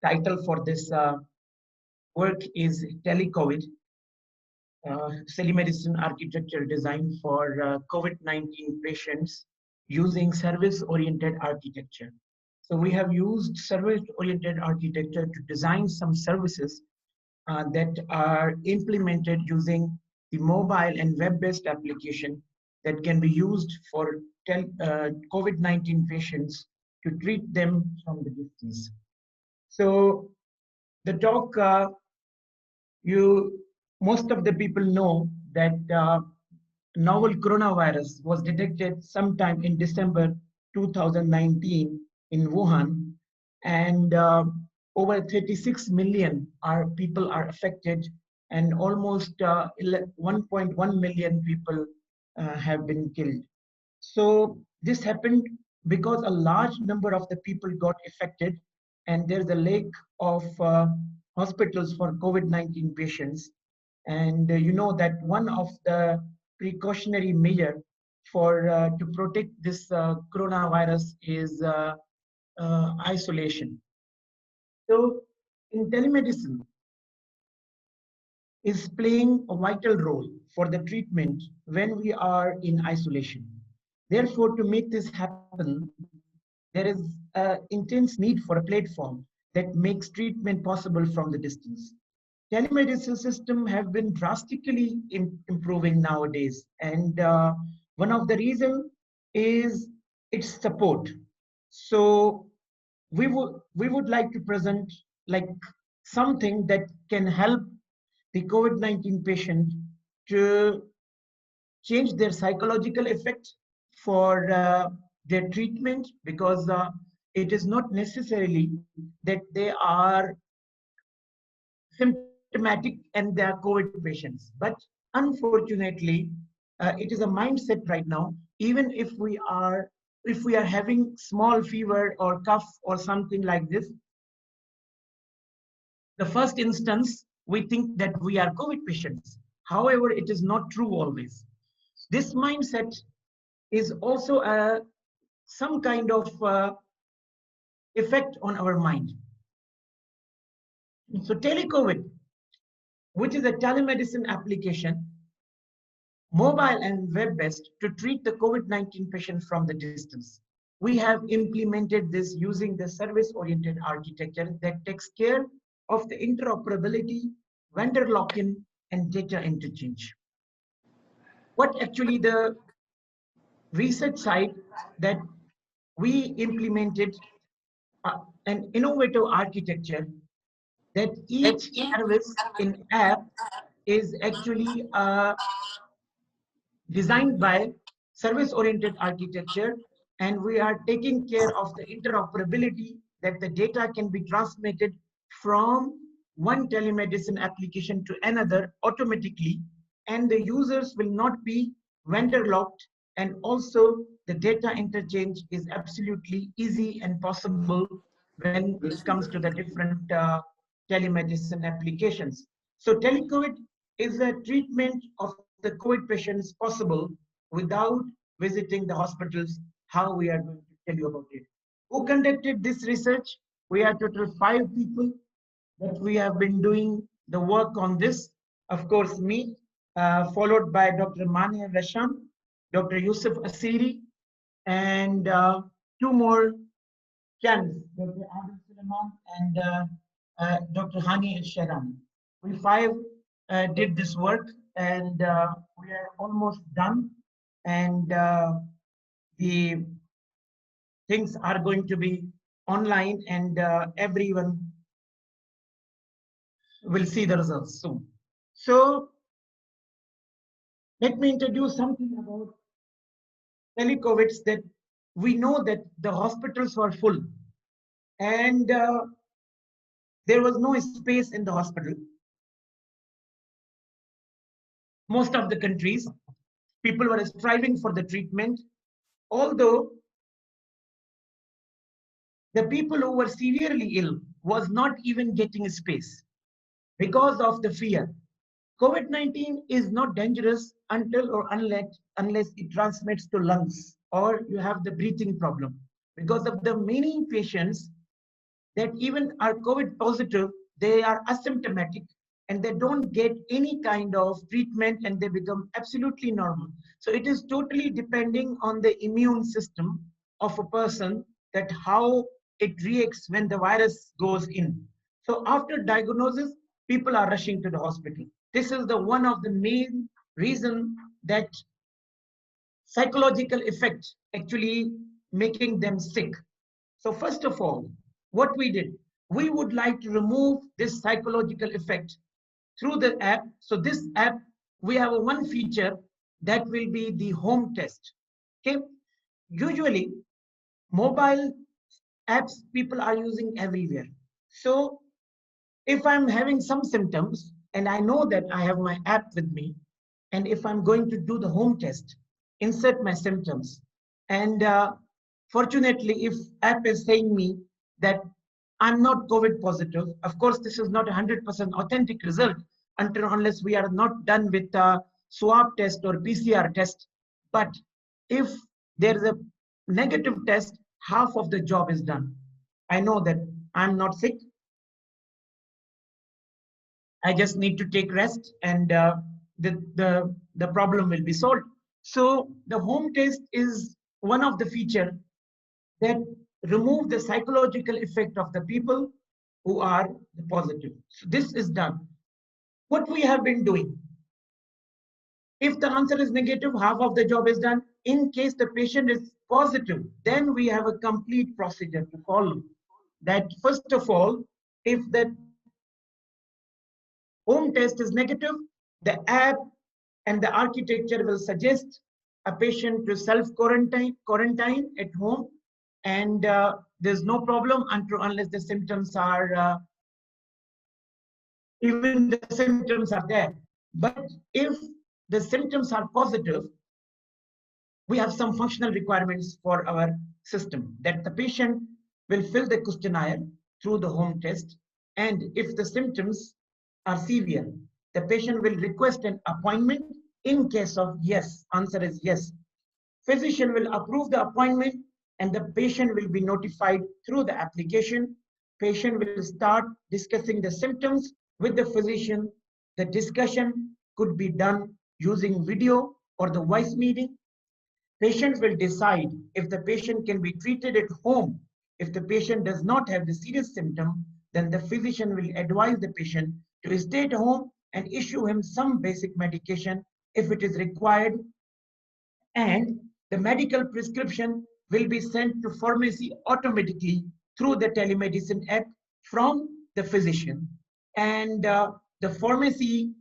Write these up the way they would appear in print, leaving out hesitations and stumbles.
title for this work is Tele-COVID, Telemedicine Architecture Design for COVID-19 patients using service-oriented architecture. So we have used service-oriented architecture to design some services that are implemented using the mobile and web-based application that can be used for COVID-19 patients to treat them from the distance. So the talk, most of the people know that novel coronavirus was detected sometime in December 2019 in Wuhan, and over 36 million people are affected, and almost 1.1 million people have been killed. So this happened because a large number of the people got affected, and there's a lack of hospitals for COVID-19 patients. And you know that one of the precautionary measure for to protect this coronavirus is isolation. So in telemedicine is playing a vital role for the treatment when we are in isolation. Therefore, to make this happen, there is an intense need for a platform that makes treatment possible from the distance. Telemedicine system have been drastically improving nowadays, and one of the reasons is its support. So we would like to present like something that can help the COVID-19 patient to change their psychological effect for their treatment, because it is not necessarily that they are symptomatic and they are COVID patients. But unfortunately, it is a mindset right now. Even if we are having small fever or cough or something like this, the first instance we think that we are COVID patients. However, it is not true always. This mindset is also some kind of effect on our mind. So Tele-COVID, which is a telemedicine application, mobile and web-based, to treat the COVID-19 patient from the distance. We have implemented this using the service-oriented architecture that takes care of the interoperability, vendor lock-in, and data interchange. What actually the research side that we implemented an innovative architecture that each service in app is actually designed by service-oriented architecture, and we are taking care of the interoperability, that the data can be transmitted from one telemedicine application to another automatically, and the users will not be vendor locked, and also the data interchange is absolutely easy and possible when it comes to the different telemedicine applications. So Tele-COVID is a treatment of the COVID patients possible without visiting the hospitals. How we are going to tell you about it. Who conducted this research? We are total 5 people that we have been doing the work on this. Of course, me, followed by Dr. AlReshan, Dr. Yousef Asiri, and 2 more channels, Dr. Adel, Sulaiman, and Dr. Hani Alshahrani. We 5 did this work, and we are almost done. And the things are going to be online, and everyone will see the results soon. So let me introduce something about Tele-COVID, that we know that the hospitals were full, and there was no space in the hospital. Most of the countries, people were striving for the treatment, although the people who were severely ill was not even getting space because of the fear. COVID-19 is not dangerous until or unless it transmits to lungs or you have the breathing problem. Because of the many patients that even are COVID positive, they are asymptomatic and they don't get any kind of treatment and they become absolutely normal. So it is totally depending on the immune system of a person, that how it reacts when the virus goes in. So after diagnosis, people are rushing to the hospital. This is the one of the main reason that psychological effect actually making them sick. So first of all, what we did, we would like to remove this psychological effect through the app. So this app, we have a one feature that will be the home test. Okay. Usually mobile apps people are using everywhere. So if I'm having some symptoms and I know that I have my app with me, and if I'm going to do the home test, insert my symptoms, and fortunately, if app is saying me that I'm not COVID positive, of course, this is not 100% authentic result until unless we are not done with a swab test or PCR test. But if there is a negative test, half of the job is done. I know that I'm not sick. I just need to take rest, and the problem will be solved. So the home test is one of the feature that remove the psychological effect of the people who are positive. So this is done. What we have been doing, if the answer is negative, half of the job is done. In case the patient is positive, then we have a complete procedure to follow. That first of all, if the home test is negative, the app and the architecture will suggest a patient to self-quarantine at home, and there's no problem unless the symptoms are, even the symptoms are there. But if the symptoms are positive, we have some functional requirements for our system, that the patient will fill the questionnaire through the home test, and if the symptoms are severe, the patient will request an appointment. In case of yes, answer is yes, physician will approve the appointment and the patient will be notified through the application. Patient will start discussing the symptoms with the physician. The discussion could be done using video or the voice meeting. Patient will decide if the patient can be treated at home. If the patient does not have the serious symptom, then the physician will advise the patient to stay at home and issue him some basic medication if it is required, and the medical prescription will be sent to pharmacy automatically through the telemedicine app from the physician. And the pharmacy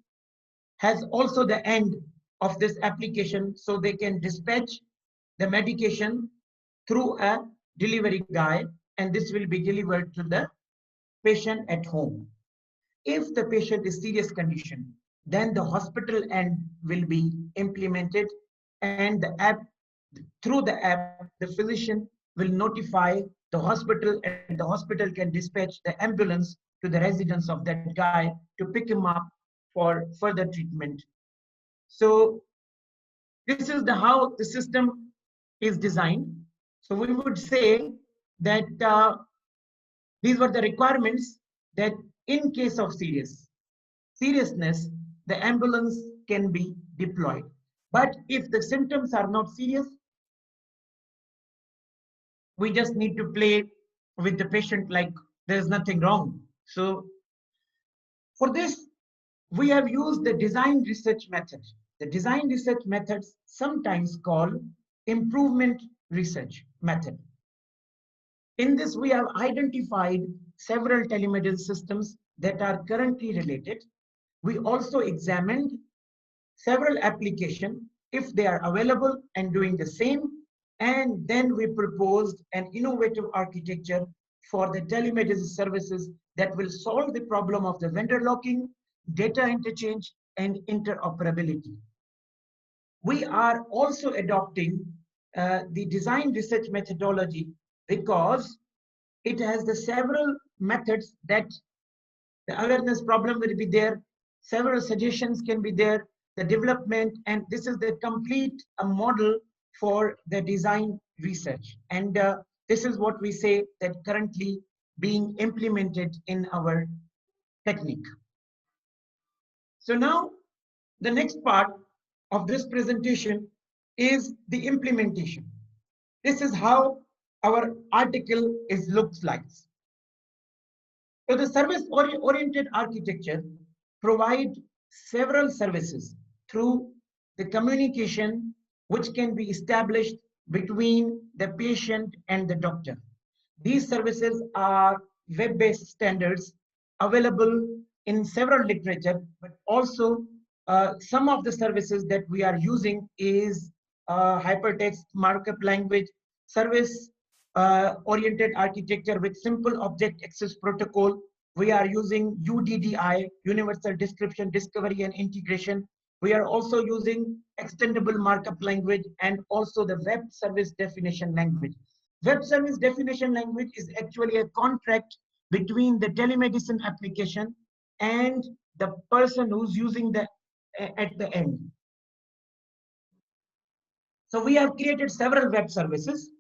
has also the end of this application, so they can dispatch the medication through a delivery guy, and this will be delivered to the patient at home. If the patient is serious condition, then the hospital end will be implemented, and the app, through the app, the physician will notify the hospital, and the hospital can dispatch the ambulance to the residence of that guy to pick him up for further treatment. So this is the how the system is designed. So we would say that these were the requirements, that in case of seriousness, the ambulance can be deployed. But if the symptoms are not serious, we just need to play with the patient like there's nothing wrong. So for this, we have used the design research method. The design research methods sometimes called improvement research method. In this, we have identified several telemedicine systems that are currently related. We also examined several applications if they are available and doing the same. And then we proposed an innovative architecture for the telemedicine services that will solve the problem of the vendor locking, data interchange, and interoperability. We are also adopting the design research methodology because it has the several methods that the awareness problem will be there, several suggestions can be there, the development, and this is the complete model for the design research. And this is what we say that currently being implemented in our technique. So now the next part of this presentation is the implementation. This is how our article looks like. So the service-oriented architecture provides several services through the communication which can be established between the patient and the doctor. These services are web-based standards available in several literature, but also some of the services that we are using is hypertext markup language, service oriented architecture with simple object access protocol. We are using UDDI, Universal Description, Discovery and Integration. We are also using extendable markup language and also the web service definition language. Web service definition language is actually a contract between the telemedicine application and the person who's using the at the end. So we have created several web services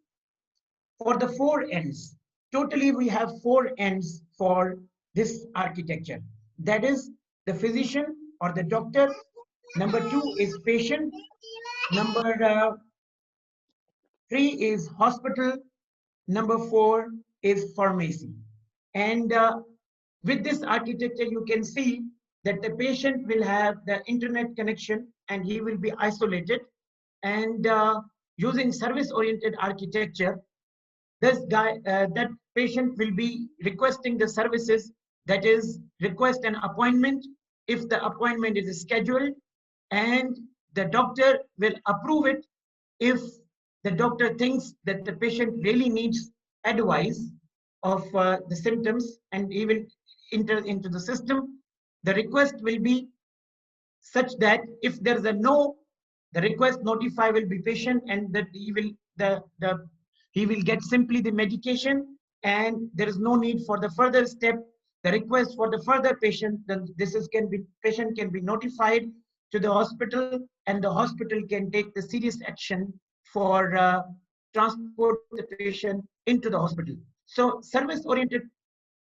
for the 4 ends. Totally, we have 4 ends for this architecture. That is the physician or the doctor. Number 2 is patient. Number 3 is hospital. Number 4 is pharmacy. And with this architecture, you can see that the patient will have the internet connection and he will be isolated. And using service-oriented architecture, that patient will be requesting the services, that is request an appointment if the appointment is scheduled, and the doctor will approve it if the doctor thinks that the patient really needs advice of the symptoms, and he will enter into the system. The request will be such that if there's a no, the request notify will be patient, and that he will get simply the medication, and there is no need for the further step. The request for the further patient, then patient can be notified to the hospital, and the hospital can take the serious action for transport the patient into the hospital. So service-oriented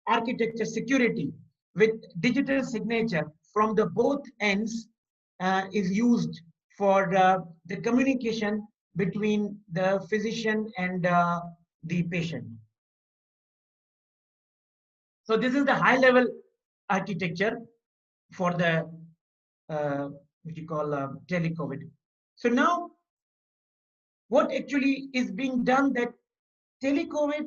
architecture security with digital signature from the both ends is used for the communication between the physician and the patient. So this is the high-level architecture for the what you call Tele-COVID. So now, what actually is being done, that Tele-COVID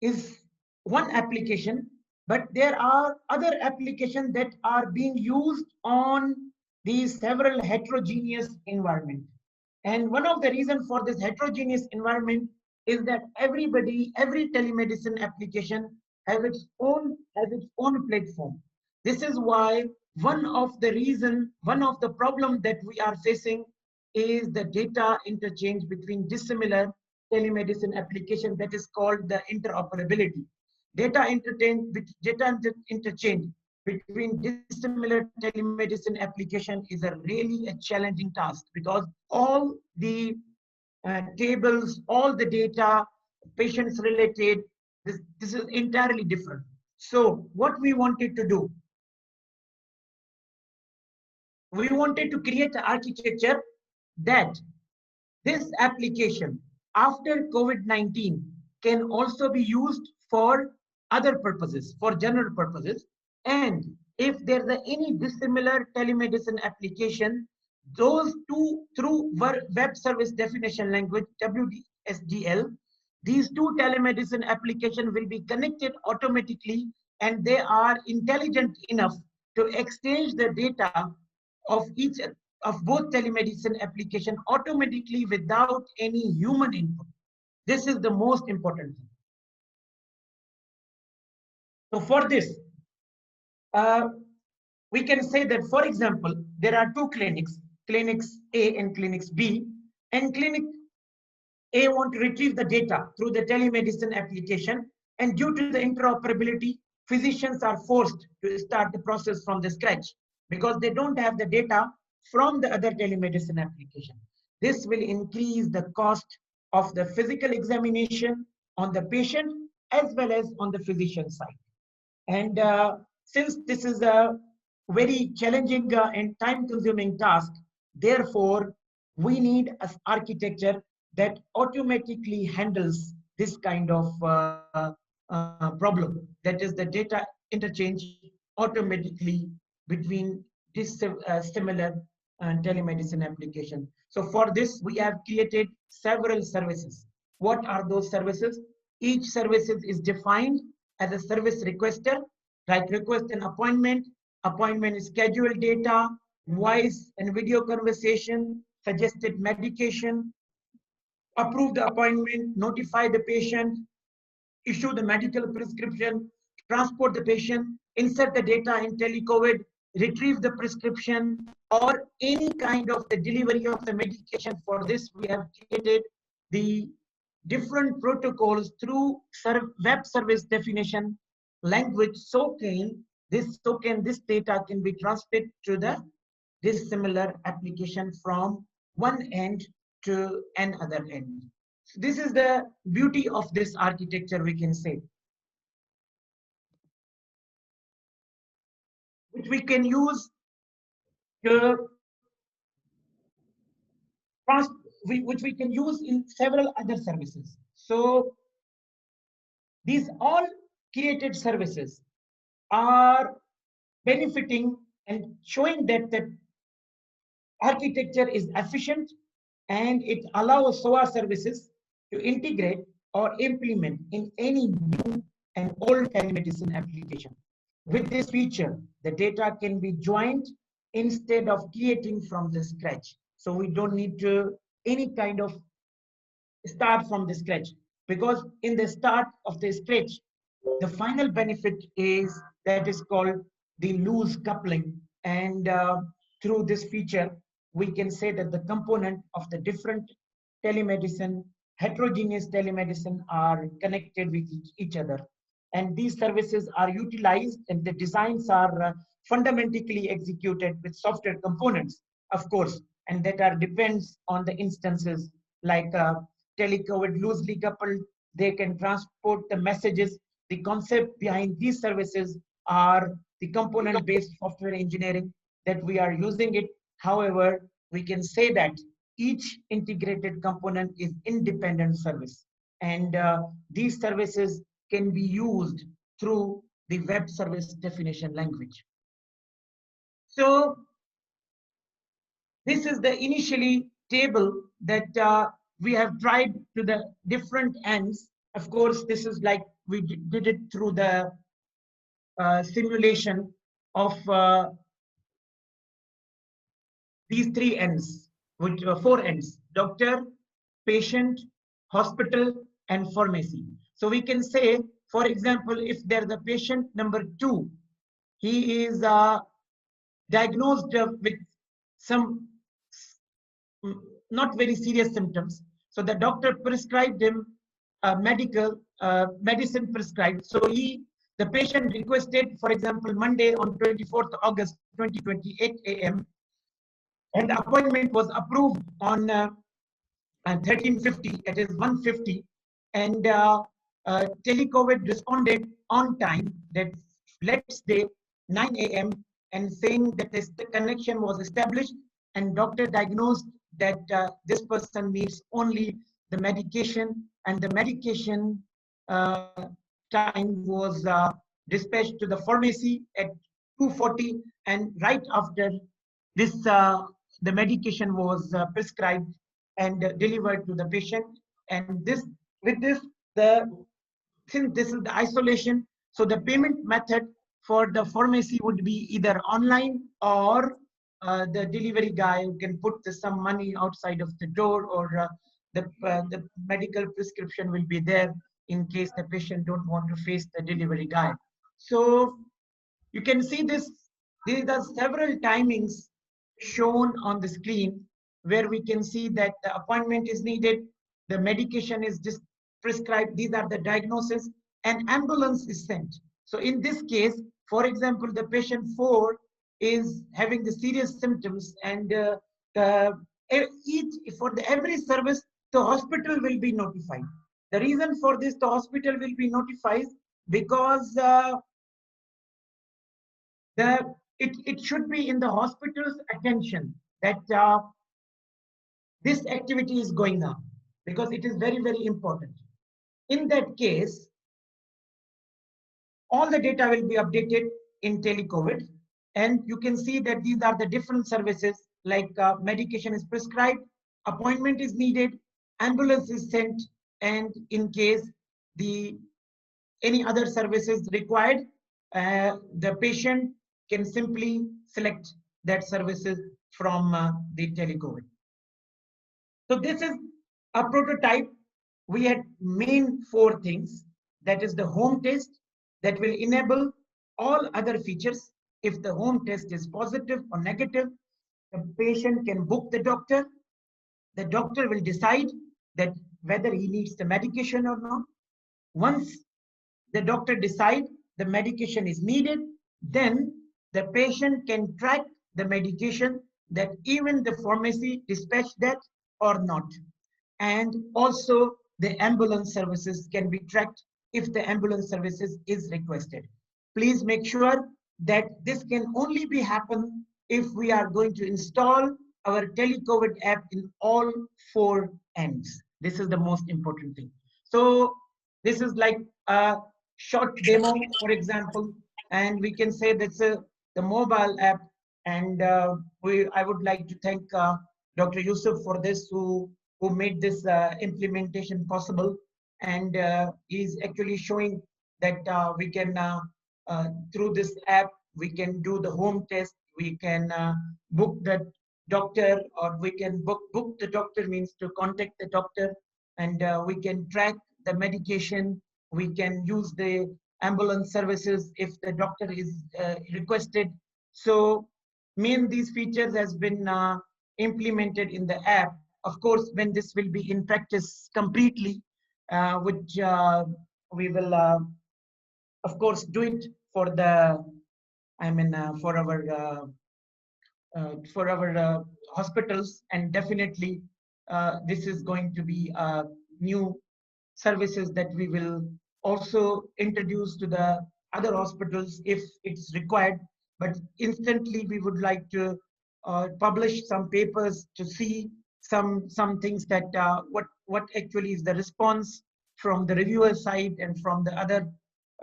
is one application, but there are other applications that are being used on these several heterogeneous environment. And one of the reasons for this heterogeneous environment is that every telemedicine application has its own platform. This is why one of the problems that we are facing is the data interchange between dissimilar telemedicine application, that is called the interoperability. Data interchange between dissimilar telemedicine application is really a challenging task, because all the tables, all the data, patients related, this is entirely different. So what we wanted to do, we wanted to create an architecture that this application after COVID-19 can also be used for other purposes, for general purposes. And if there's any dissimilar telemedicine application, those two through web service definition language, WSDL, these two telemedicine applications will be connected automatically, and they are intelligent enough to exchange the data of both telemedicine application automatically without any human input. This is the most important thing. So for this, we can say that, for example, there are two clinics, clinics A and clinics B, and clinic A want to retrieve the data through the telemedicine application, and due to the interoperability, physicians are forced to start the process from the scratch because they don't have the data from the other telemedicine application. This will increase the cost of the physical examination on the patient, as well as on the physician side. And since this is a very challenging and time-consuming task, therefore, we need an architecture that automatically handles this kind of problem. That is the data interchange automatically between this similar telemedicine application. So for this, we have created several services. What are those services? Each service is defined as a service requester, like request an appointment, appointment schedule data, voice and video conversation, suggested medication, approve the appointment, notify the patient, issue the medical prescription, transport the patient, insert the data in Tele-COVID, retrieve the prescription, or any kind of the delivery of the medication. For this, we have created the different protocols through web service definition language. This data can be transferred to the dissimilar application from one end to another end. So this is the beauty of this architecture, we can say, which we can use to which we can use in several other services. So these all created services are benefiting and showing that the architecture is efficient and it allows SOA services to integrate or implement in any new and old telemedicine application. With this feature, the data can be joined instead of creating from the scratch. So we don't need to any kind of start from the scratch, because in the start of the scratch, the final benefit is that is called the loose coupling. And through this feature, we can say that the component of the different telemedicine, heterogeneous telemedicine are connected with each other. And these services are utilized and the designs are fundamentally executed with software components, of course, and that are depends on the instances like Tele-COVID loosely coupled. They can transport the messages. The concept behind these services are the component-based software engineering that we are using it. However, we can say that each integrated component is independent service, and these services can be used through the web service definition language. So this is the initially table that we have tried to the different ends. Of course, this is like we did it through the simulation of these three ends, which four ends: doctor, patient, hospital, and pharmacy. So we can say, for example, if there's a patient number 2, he is diagnosed with some not very serious symptoms. So the doctor prescribed him medicine prescribed. So the patient requested, for example, Monday on 24th August 2028 AM, and the appointment was approved on 1350, it is 150, and Tele-COVID responded on time, that let's say 9 AM, and saying that the connection was established, and doctor diagnosed that this person needs only the medication, and the medication time was dispatched to the pharmacy at 2:40, and right after this, the medication was prescribed and delivered to the patient. And this, with this, since this is the isolation, so the payment method for the pharmacy would be either online, or the delivery guy can put some money outside of the door, or the medical prescription will be there in case the patient don't want to face the delivery guy. So you can see this. These are several timings shown on the screen where we can see that the appointment is needed, the medication is prescribed, these are the diagnosis, and ambulance is sent. So in this case, for example, the patient 4 is having the serious symptoms, and every service, the hospital will be notified. The reason for this, the hospital will be notified because it should be in the hospital's attention that this activity is going on, because it is very, very important. In that case, all the data will be updated in Tele-COVID, and you can see that these are the different services, like medication is prescribed, appointment is needed, ambulance is sent, and in case the any other services required, the patient can simply select that services from the Tele-COVID. So this is a prototype. We had main 4 things. That is the home test that will enable all other features. If the home test is positive or negative, the patient can book the doctor. The doctor will decide that whether he needs the medication or not. Once the doctor decides the medication is needed, then the patient can track the medication, that even the pharmacy dispatched that or not. And also the ambulance services can be tracked if the ambulance services is requested. Please make sure that this can only be happen if we are going to install our Tele-COVID app in all 4 ends. This is the most important thing. So this is like a short demo, for example, and we can say that's the mobile app. And I would like to thank Dr. Yousef for this, who made this implementation possible, and is actually showing that we can through this app we can do the home test, we can book the doctor, or we can book the doctor means to contact the doctor, and we can track the medication, we can use the ambulance services if the doctor is requested. So these features has been implemented in the app. Of course, when this will be in practice completely, which we will, of course, do it for the, for our hospitals, and definitely this is going to be new services that we will also introduce to the other hospitals if it's required. But instantly, we would like to publish some papers to see some things that what actually is the response from the reviewer side and from the other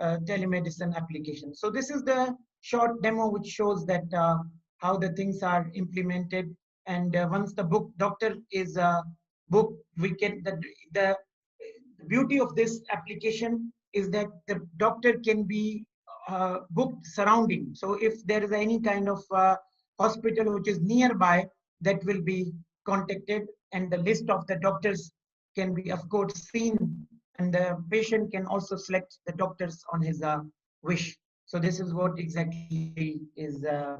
telemedicine applications. So this is the short demo which shows that how the things are implemented. And once the doctor is booked, we can the beauty of this application is that the doctor can be booked surrounding. So if there is any kind of hospital which is nearby, that will be contacted, and the list of the doctors can be, of course, seen, and the patient can also select the doctors on his wish. So this is what exactly is the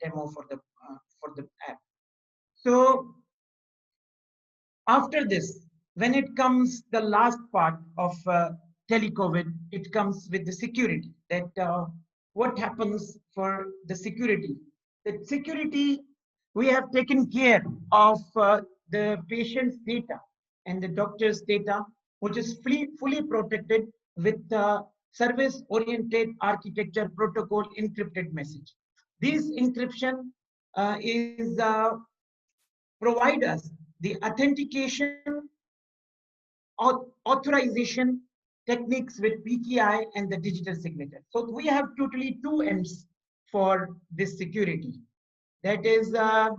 demo for the app. So after this, when it comes the last part of Tele-COVID, it comes with the security. That what happens for the security? The security, we have taken care of the patient's data and the doctor's data, which is fully protected with service-oriented architecture protocol encrypted message. This encryption is provide us the authentication, authorization techniques with PKI and the digital signature. So we have totally 2 ends for this security. That is the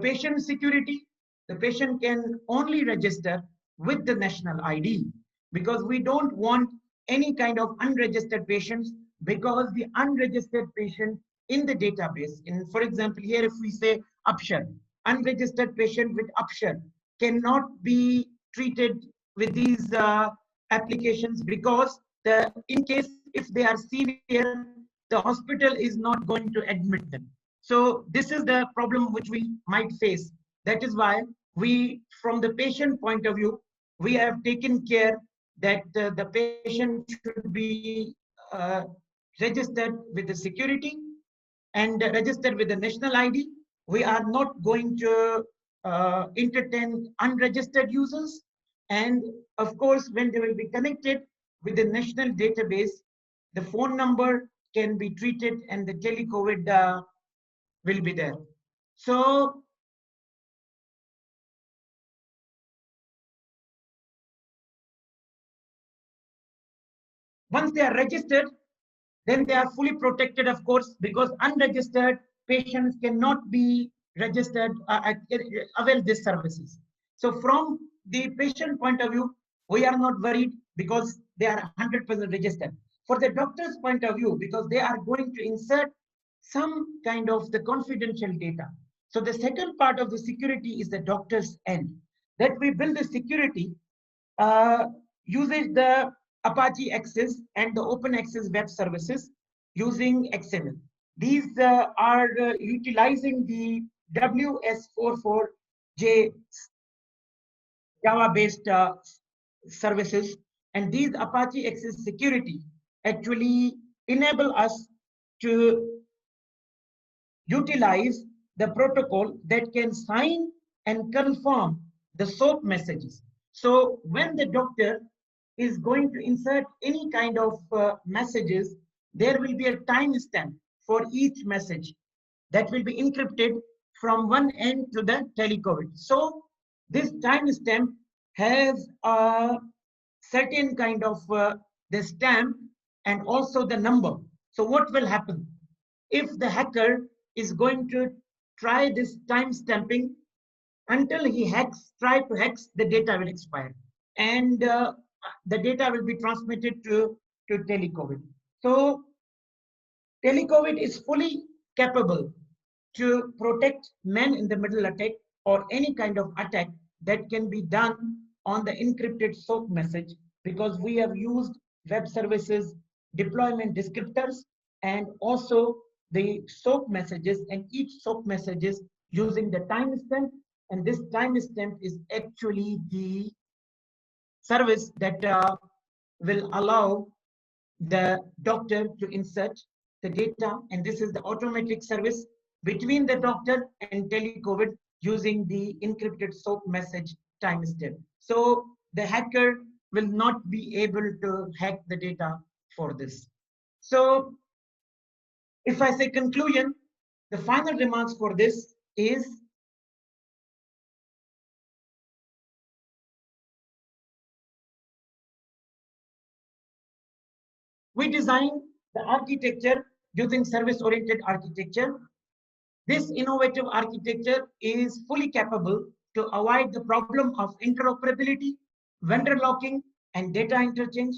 patient security. The patient can only register with the national ID, because we don't want any kind of unregistered patients, because the unregistered patient in the database, for example, here if we say Upshur, unregistered patient with Upshur cannot be treated with these applications, because in case if they are severe, the hospital is not going to admit them. So this is the problem which we might face. That is why we, from the patient point of view, we have taken care that the patient should be registered with the security and registered with the national ID. We are not going to entertain unregistered users, And of course, when they will be connected with the national database, the phone number can be treated and the Tele-COVID will be there. So once they are registered, then they are fully protected, of course, because unregistered patients cannot be registered, avail these services. So from the patient point of view, we are not worried because they are 100% registered. For the doctor's point of view, because they are going to insert some kind of the confidential data. So the second part of the security is the doctor's end, that we build the security uh, uses the Apache Access and the open access web services using XML. These are utilizing the WS44J Java-based services, and these Apache Access security actually enable us to utilize the protocol that can sign and confirm the SOAP messages. So when the doctor is going to insert any kind of messages, there will be a timestamp for each message that will be encrypted from one end to the Tele-COVID. So this timestamp has a certain kind of the stamp and also the number. So what will happen? If the hacker is going to try this time stamping until he try to hex, the data will expire. And the data will be transmitted to Tele-COVID. So Tele-COVID is fully capable to protect man in the middle attack or any kind of attack that can be done on the encrypted SOAP message, because we have used web services deployment descriptors and also the SOAP messages, and each SOAP messages using the timestamp, and this timestamp is actually the service that will allow the doctor to insert the data, and this is the automatic service between the doctor and Tele-COVID using the encrypted SOAP message timestamp. So the hacker will not be able to hack the data for this. So if I say conclusion, the final remarks for this is we design the architecture using service-oriented architecture. This innovative architecture is fully capable to avoid the problem of interoperability, vendor locking, and data interchange.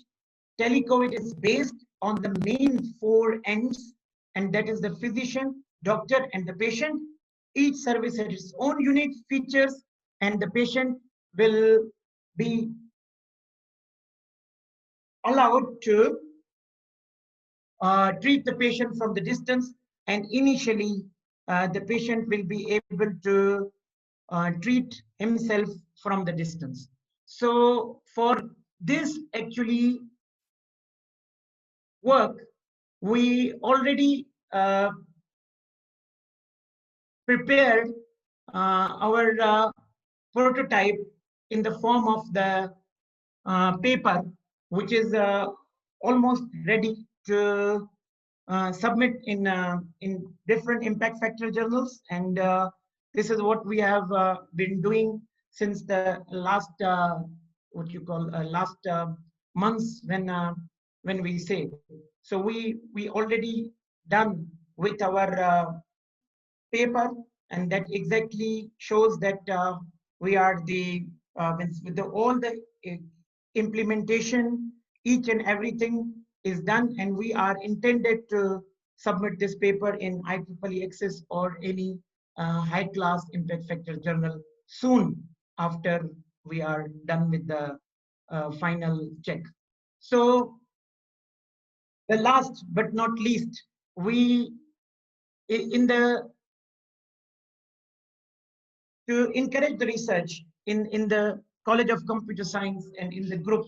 Tele-COVID is based on the main four ends, and that is the physician, doctor, and the patient. Each service has its own unique features, and the patient will be allowed to treat the patient from the distance, and initially the patient will be able to treat himself from the distance. So for this actually work, we already prepared our prototype in the form of the paper, which is almost ready to submit in different impact factor journals, and this is what we have been doing since the last what you call last months when we say. So we already done with our paper, and that exactly shows that we are the with the all the implementation, each and everything is done, and we are intended to submit this paper in IEEE Access or any high class impact factor journal soon after we are done with the final check. So the last but not least, we in the to encourage the research in the College of Computer Science and in the group,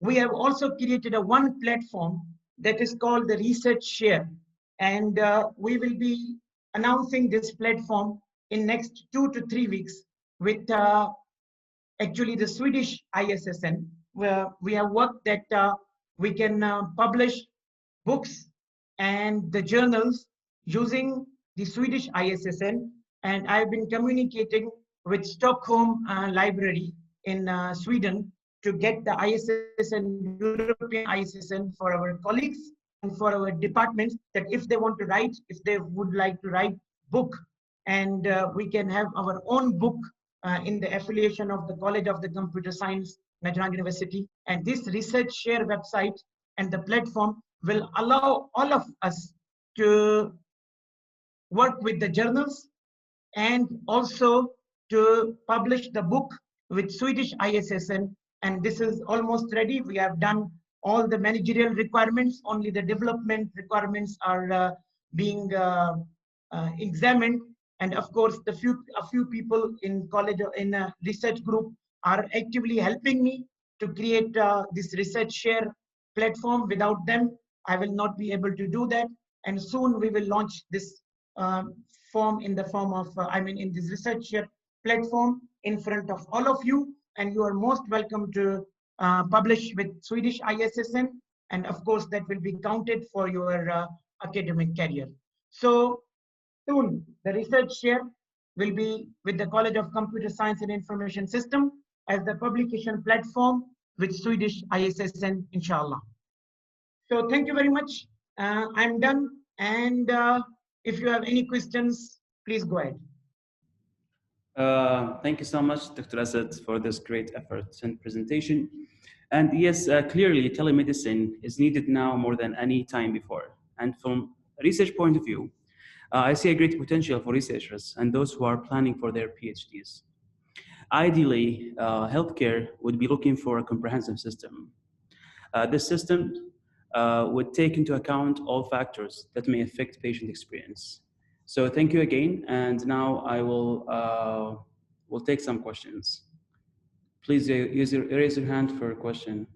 we have also created a one platform that is called the Research Share, and we will be announcing this platform in next 2 to 3 weeks with actually the Swedish ISSN, where we have worked that we can publish books and the journals using the Swedish ISSN. And I've been communicating with Stockholm Library in Sweden to get the ISSN, European ISSN for our colleagues and for our departments, that if they want to write, if they would like to write book, and we can have our own book in the affiliation of the College of the Computer Science, Najran University. And this research share website and the platform will allow all of us to work with the journals and also to publish the book with Swedish ISSN. And this is almost ready. We have done all the managerial requirements, only the development requirements are being examined. And of course, a few people in college, in a research group, are actively helping me to create this research share platform. Without them, I will not be able to do that. And soon we will launch this form in the form of, in this research share platform in front of all of you. And you are most welcome to publish with Swedish ISSN. And of course, that will be counted for your academic career. So soon, the research share will be with the College of Computer Science and Information System as the publication platform with Swedish ISSN, inshallah. So thank you very much. I'm done. And if you have any questions, please go ahead. Thank you so much, Dr. Asad, for this great effort and presentation. And yes, clearly telemedicine is needed now more than any time before. And from a research point of view, I see a great potential for researchers and those who are planning for their PhDs. Ideally, healthcare would be looking for a comprehensive system. This system would take into account all factors that may affect patient experience. So thank you again, and now I will take some questions. Please raise your hand for a question.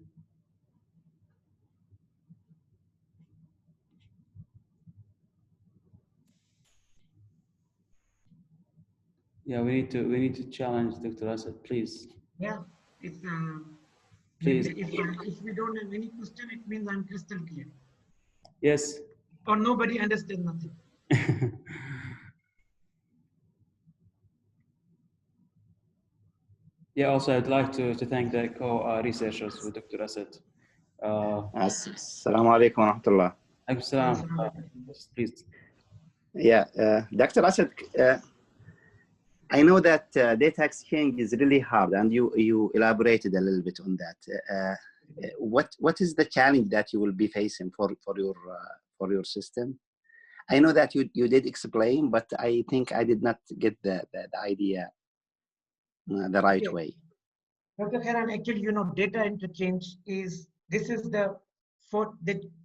Yeah, we need to challenge Dr. Asad, please. Yeah, it's please. If we don't have any question, it means I'm crystal clear. Yes. Or nobody understands nothing. Yeah, also I'd like to thank the co-researchers with Dr. Asad. Assalamu alaikum wa rahmatullah. Please. Yeah, Dr. Asad, I know that data exchange is really hard, and you elaborated a little bit on that. What is the challenge that you will be facing for your system? I know that you did explain, but I think I did not get the idea the right way. Dr. Khairan, actually, data interchange is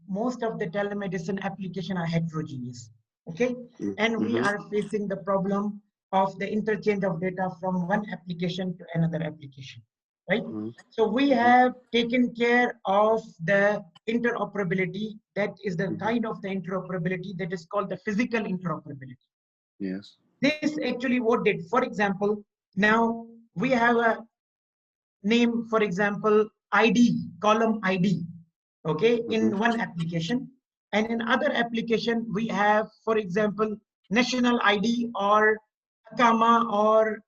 most of the telemedicine application are heterogeneous. Okay, and we are facing the problem of the interchange of data from one application to another application, right? So we have taken care of the interoperability. That is the kind of the interoperability that is called the physical interoperability. Yes. This actually what did, for example, now we have a name, for example, ID, column ID, okay, in one application. And in other application, we have, for example, national ID or Akama or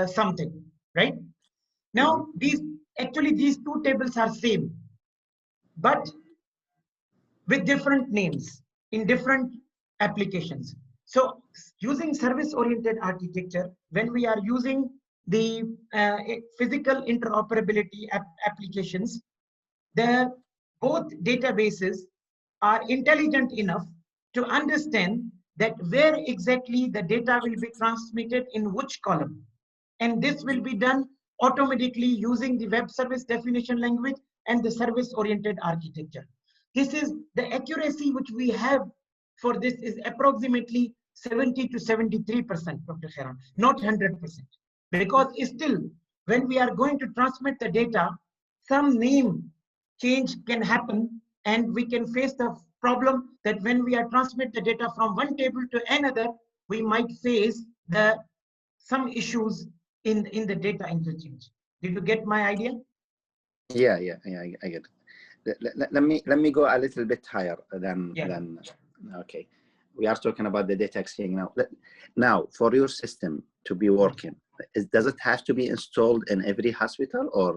something, right? Now, these two tables are same, but with different names in different applications. So using service-oriented architecture, when we are using the physical interoperability applications, both databases are intelligent enough to understand that where exactly the data will be transmitted in which column. And this will be done automatically using the web service definition language and the service-oriented architecture. This is the accuracy which we have for this is approximately 70 to 73%, Dr. Khairan, not 100%. Because still, when we are going to transmit the data, some name change can happen, and we can face the problem that when we are transmit the data from one table to another, we might face some issues in the data interchange. Did you get my idea? Yeah, I get it. Let me go a little bit higher than okay. We are talking about the data exchange now. Now, for your system to be working, does it have to be installed in every hospital or?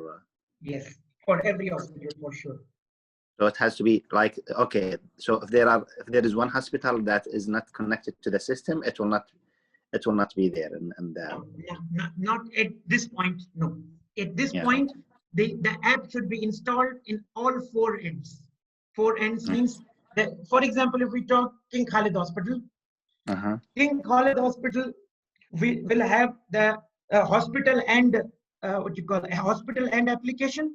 Yes, for every hospital for sure. So it has to be like, okay, so if there is one hospital that is not connected to the system, it will not be there. Not at this point, no. At this point, the app should be installed in all 4 ends. 4 ends means that, for example, if we talk King Khalid Hospital, King Khalid Hospital, we will have the hospital and hospital end application.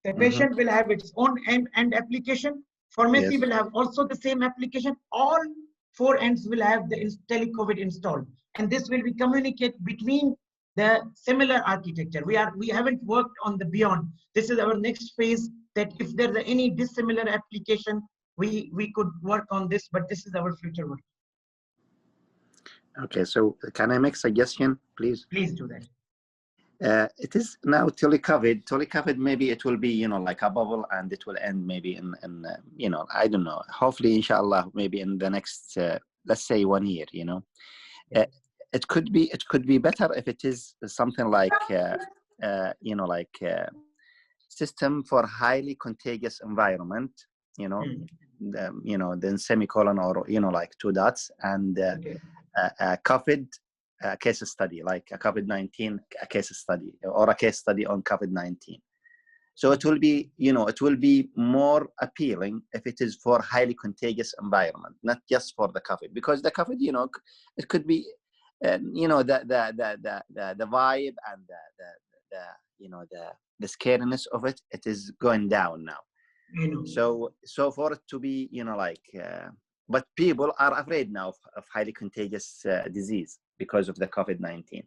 The patient will have its own end application. Pharmacy will have also the same application. All 4 ends will have the Tele-COVID installed, and this will be communicate between the similar architecture. We haven't worked on the beyond. This is our next phase. That if there's any dissimilar application, we could work on this, but this is our future work. Okay, so can I make suggestion, please? Please do that. It is now Tele-COVID. Tele-COVID, maybe it will be, like a bubble, and it will end maybe in I don't know. Hopefully, inshallah, maybe in the next, let's say 1 year. It could be better if it is something like, system for highly contagious environment. Then semicolon or like 2 dots and COVID. A case study, like a COVID-19 case study, or a case study on COVID-19. So it will be, it will be more appealing if it is for highly contagious environment, not just for the COVID, because the COVID, it could be, the vibe and the scariness of it is going down now. So for it to be, but people are afraid now of highly contagious disease because of the COVID-19.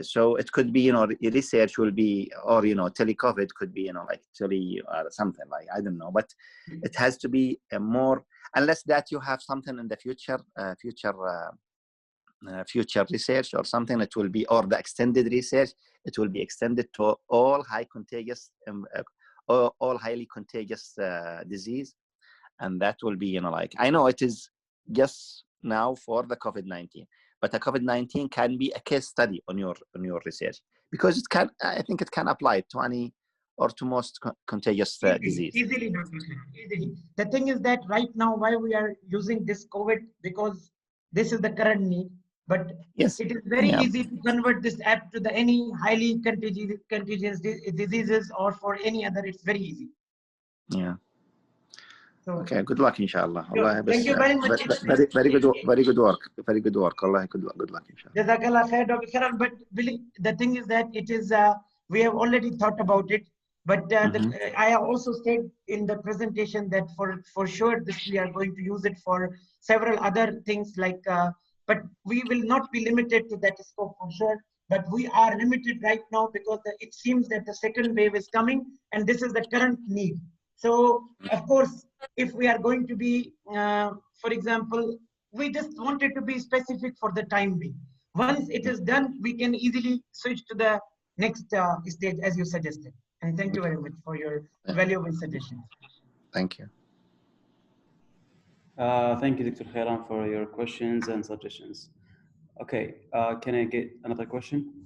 So it could be, research will be, or, Tele-COVID could be, like tele or something like, I don't know, but it has to be more, unless that you have something in the future research or something, it will be, or the extended research, it will be extended to all all highly contagious disease. And that will be, I know it is just now for the COVID-19, but the COVID-19 can be a case study on your research, because I think it can apply to any or to most contagious disease. Easily, Dr. Easily. The thing is that right now, why we are using this COVID, because this is the current need, but it is very easy to convert this app to any highly contagious diseases or for any other. It's very easy. Yeah. So, okay, good luck, inshallah. Thank you very much. Very good work. Very good work. Allah, good luck, inshallah. Jazakallah khair, Dr. Karan. But the thing is that it is, we have already thought about it. But I have also said in the presentation that for sure we are going to use it for several other things like, but we will not be limited to that scope for sure. But we are limited right now because it seems that the second wave is coming, and this is the current need. So, of course, if we are going to be, for example, we just want it to be specific for the time being. Once it is done, we can easily switch to the next stage, as you suggested. And thank you very much for your valuable suggestions. Thank you. Thank you, Dr. Khairan, for your questions and suggestions. Okay, can I get another question?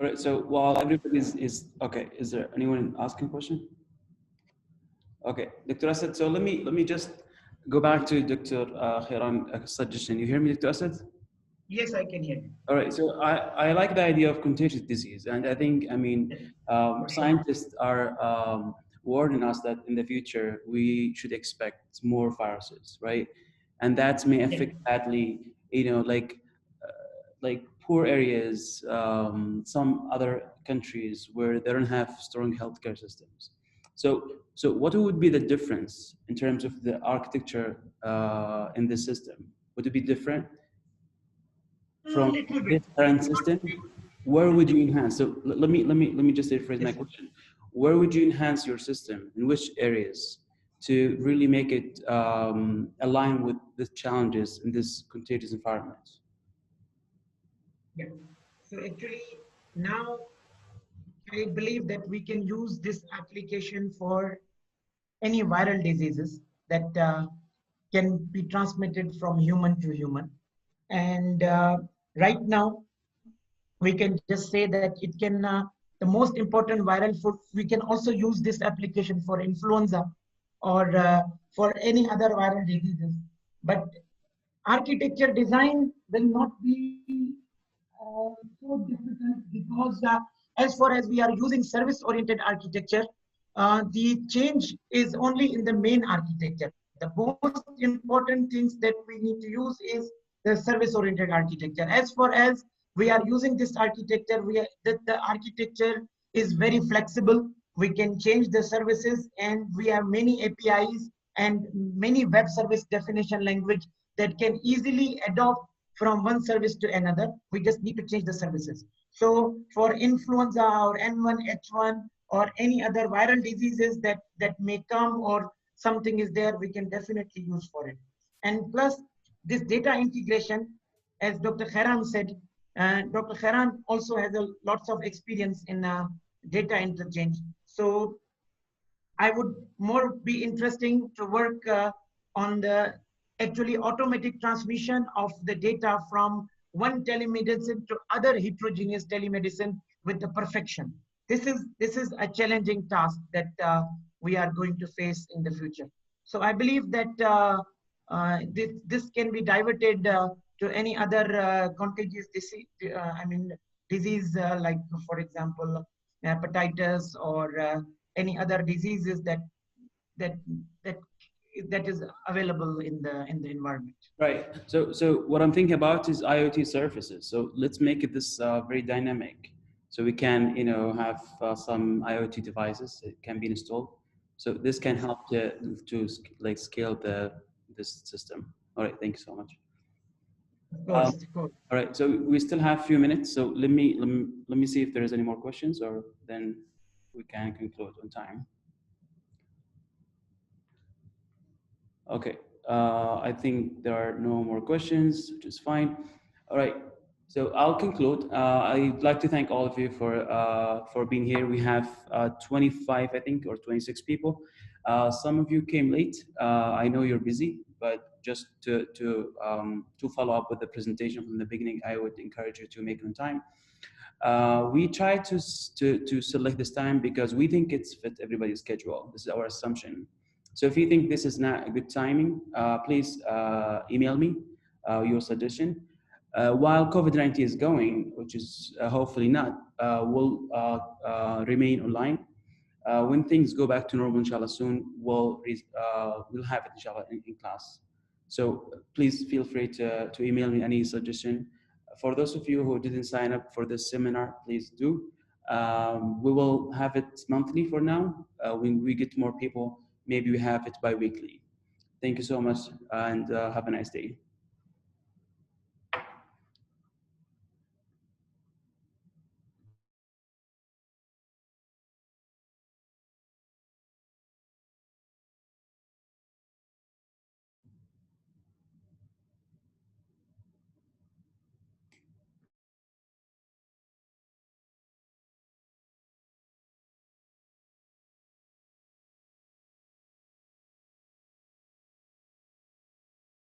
All right, so while everybody is okay, is there anyone asking a question? Okay, Dr. Asad, so let me just go back to Dr. Khairan's suggestion. You hear me, Dr. Asad? Yes, I can hear you. All right, so I like the idea of contagious disease, and I think, scientists are warning us that in the future we should expect more viruses, right? And that may affect badly, like poor areas, some other countries where they don't have strong healthcare systems. So what would be the difference in terms of the architecture in this system? Would it be different A from little this bit. current system? Where would you enhance? So let me just rephrase my question. Where would you enhance your system? In which areas to really make it align with the challenges in this contagious environment? Yeah. So actually, now I believe that we can use this application for any viral diseases that can be transmitted from human to human. And right now, we can just say that it can, the most important viral food, we can also use this application for influenza or for any other viral diseases. But architecture design will not be so difficult because as far as we are using service oriented architecture, the change is only in the main architecture. The most important things that we need to use is the service oriented architecture. As far as we are using this architecture, the architecture is very flexible. We can change the services, and we have many APIs and many web service definition language that can easily adopt from one service to another. We just need to change the services. So for influenza or N1H1 or any other viral diseases that may come or something is there, we can definitely use for it. And plus this data integration, as Dr. Khairan said, Dr. Khairan also has lots of experience in data interchange. So I would more be interesting to work on the actually automatic transmission of the data from one telemedicine to other heterogeneous telemedicine with the perfection. This is a challenging task that we are going to face in the future. So I believe that this can be diverted to any other contagious disease. Disease like, for example, hepatitis or any other diseases that that that is available in the environment. Right. So what I'm thinking about is IoT services. So let's make it this very dynamic. So we can, have some IoT devices that can be installed. So this can help to like scale this system. All right. Thank you so much. Of course, of course. All right. So we still have a few minutes. So let me see if there is any more questions, or then we can conclude on time. Okay, I think there are no more questions, which is fine. All right, so I'll conclude. I'd like to thank all of you for being here. We have 25, I think, or 26 people. Some of you came late. I know you're busy, but just to follow up with the presentation from the beginning, I would encourage you to make it on time. We try to select this time because we think it's fit everybody's schedule. This is our assumption. So if you think this is not a good timing, please email me your suggestion. While COVID-19 is going, which is hopefully not, will remain online. When things go back to normal, inshallah, soon, we'll have it, inshallah, in class. So please feel free to email me any suggestion. For those of you who didn't sign up for this seminar, please do. We will have it monthly for now. When we get more people, maybe we have it bi-weekly. Thank you so much, and have a nice day.